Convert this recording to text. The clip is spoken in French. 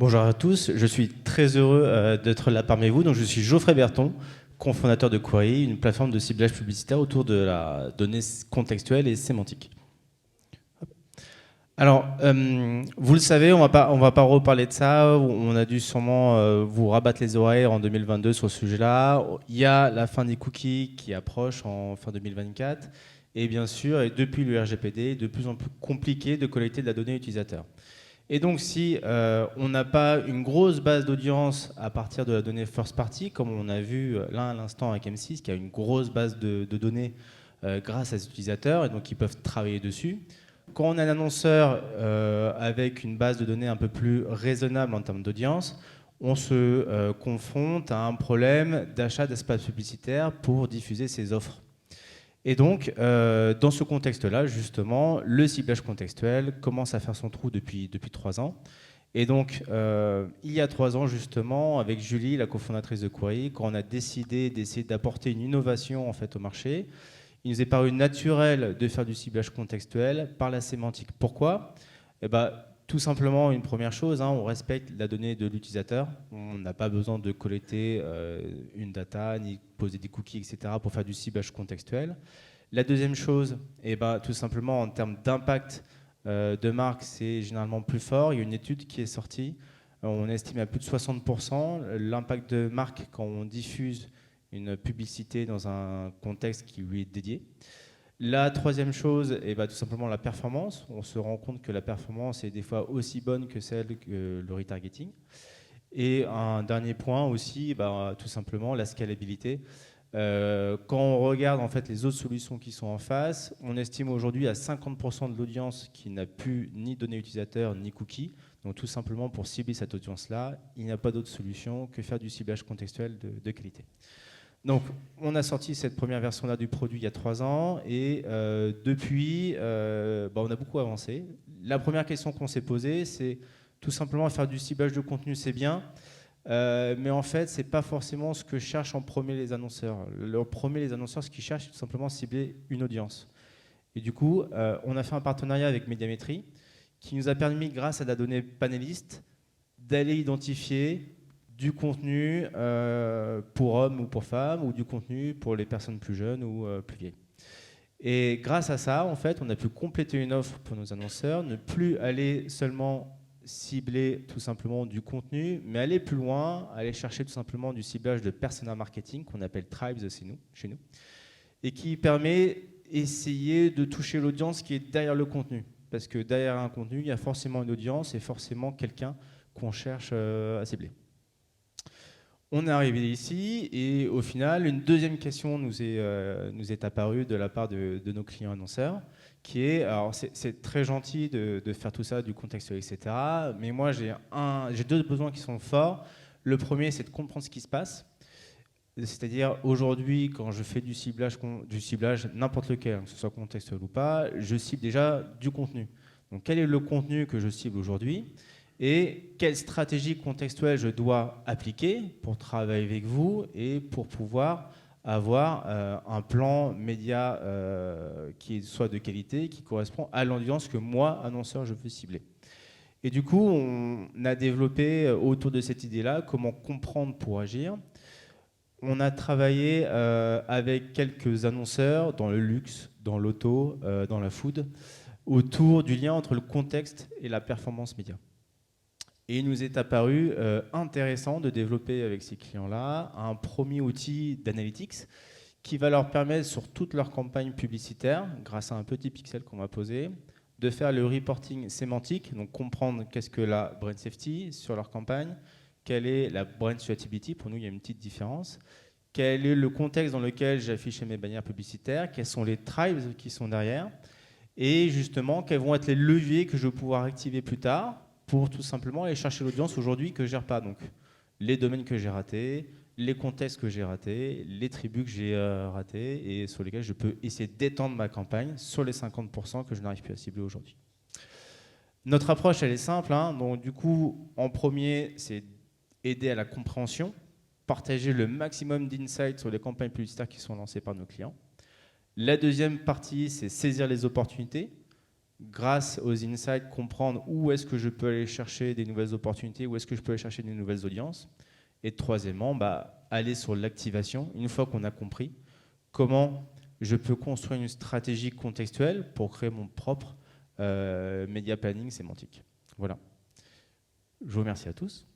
Bonjour à tous, je suis très heureux d'être là parmi vous. Donc, je suis Geoffrey Berton, cofondateur de Query, une plateforme de ciblage publicitaire autour de la donnée contextuelle et sémantique. Alors, vous le savez, on va pas reparler de ça. On a dû sûrement vous rabattre les oreilles en 2022 sur ce sujet-là. Il y a la fin des cookies qui approche en fin 2024. Et bien sûr, et depuis le RGPD, de plus en plus compliqué de collecter de la donnée utilisateur. Et donc, si on n'a pas une grosse base d'audience à partir de la donnée first party, comme on a vu là à l'instant avec M6, qui a une grosse base de données grâce à ces utilisateurs, et donc ils peuvent travailler dessus. Quand on a un annonceur avec une base de données un peu plus raisonnable en termes d'audience, on se confronte à un problème d'achat d'espace publicitaire pour diffuser ses offres. Et donc, dans ce contexte-là, justement, le ciblage contextuel commence à faire son trou depuis 3 ans. Et donc, il y a 3 ans, justement, avec Julie, la cofondatrice de Query, quand on a décidé d'essayer d'apporter une innovation en fait, au marché, il nous est paru naturel de faire du ciblage contextuel par la sémantique. Pourquoi? Eh ben, tout simplement, une première chose, on respecte la donnée de l'utilisateur. On n'a pas besoin de collecter une data, ni poser des cookies, etc. pour faire du ciblage contextuel. La deuxième chose, tout simplement, en termes d'impact de marque, c'est généralement plus fort. Il y a une étude qui est sortie. On estime à plus de 60% l'impact de marque quand on diffuse une publicité dans un contexte qui lui est dédié. La troisième chose, tout simplement la performance. On se rend compte que la performance est des fois aussi bonne que celle que le retargeting. Et un dernier point aussi, tout simplement la scalabilité. Quand on regarde en fait les autres solutions qui sont en face, on estime aujourd'hui à 50% de l'audience qui n'a plus ni données utilisateurs ni cookies. Donc tout simplement pour cibler cette audience-là, il n'y a pas d'autre solution que faire du ciblage contextuel de qualité. Donc, on a sorti cette première version-là du produit il y a 3 ans et depuis, on a beaucoup avancé. La première question qu'on s'est posée, c'est tout simplement faire du ciblage de contenu, c'est bien, mais en fait, c'est pas forcément ce que cherchent en premier les annonceurs. En premier, les annonceurs, ce qu'ils cherchent, c'est tout simplement cibler une audience. Et du coup, on a fait un partenariat avec Médiamétrie qui nous a permis, grâce à la donnée panéliste, d'aller identifier du contenu pour hommes ou pour femmes, ou du contenu pour les personnes plus jeunes ou plus vieilles. Et grâce à ça, en fait, on a pu compléter une offre pour nos annonceurs, ne plus aller seulement cibler tout simplement du contenu, mais aller plus loin, aller chercher tout simplement du ciblage de persona marketing, qu'on appelle Tribes chez nous, et qui permet d'essayer de toucher l'audience qui est derrière le contenu. Parce que derrière un contenu, il y a forcément une audience et forcément quelqu'un qu'on cherche à cibler. On est arrivé ici et au final, une deuxième question nous est apparue de la part de nos clients annonceurs, qui est, alors c'est très gentil de faire tout ça, du contextuel, etc. Mais moi, j'ai 2 besoins qui sont forts. Le premier, c'est de comprendre ce qui se passe. C'est-à-dire, aujourd'hui, quand je fais du ciblage n'importe lequel, que ce soit contextuel ou pas, je cible déjà du contenu. Donc, quel est le contenu que je cible aujourd'hui ? Et quelle stratégie contextuelle je dois appliquer pour travailler avec vous et pour pouvoir avoir un plan média qui soit de qualité, qui correspond à l'audience que moi, annonceur, je veux cibler. Et du coup, on a développé autour de cette idée-là comment comprendre pour agir. On a travaillé avec quelques annonceurs dans le luxe, dans l'auto, dans la food, autour du lien entre le contexte et la performance média. Et il nous est apparu intéressant de développer avec ces clients-là un premier outil d'analytics qui va leur permettre sur toutes leurs campagnes publicitaires, grâce à un petit pixel qu'on va poser, de faire le reporting sémantique, donc comprendre qu'est-ce que la brand safety sur leur campagne, quelle est la brand suitability, pour nous il y a une petite différence, quel est le contexte dans lequel j'affiche mes bannières publicitaires, quels sont les tribes qui sont derrière, et justement quels vont être les leviers que je vais pouvoir activer plus tard pour tout simplement aller chercher l'audience aujourd'hui que je ne gère pas. Donc, les domaines que j'ai ratés, les contextes que j'ai ratés, les tribus que j'ai ratés et sur lesquels je peux essayer d'étendre ma campagne sur les 50% que je n'arrive plus à cibler aujourd'hui. Notre approche, elle est simple. Donc, du coup, en premier, c'est aider à la compréhension, partager le maximum d'insights sur les campagnes publicitaires qui sont lancées par nos clients. La deuxième partie, c'est saisir les opportunités. grâce aux insights, comprendre où est-ce que je peux aller chercher des nouvelles opportunités, où est-ce que je peux aller chercher des nouvelles audiences. Et troisièmement, aller sur l'activation, une fois qu'on a compris comment je peux construire une stratégie contextuelle pour créer mon propre media planning sémantique. Voilà. Je vous remercie à tous.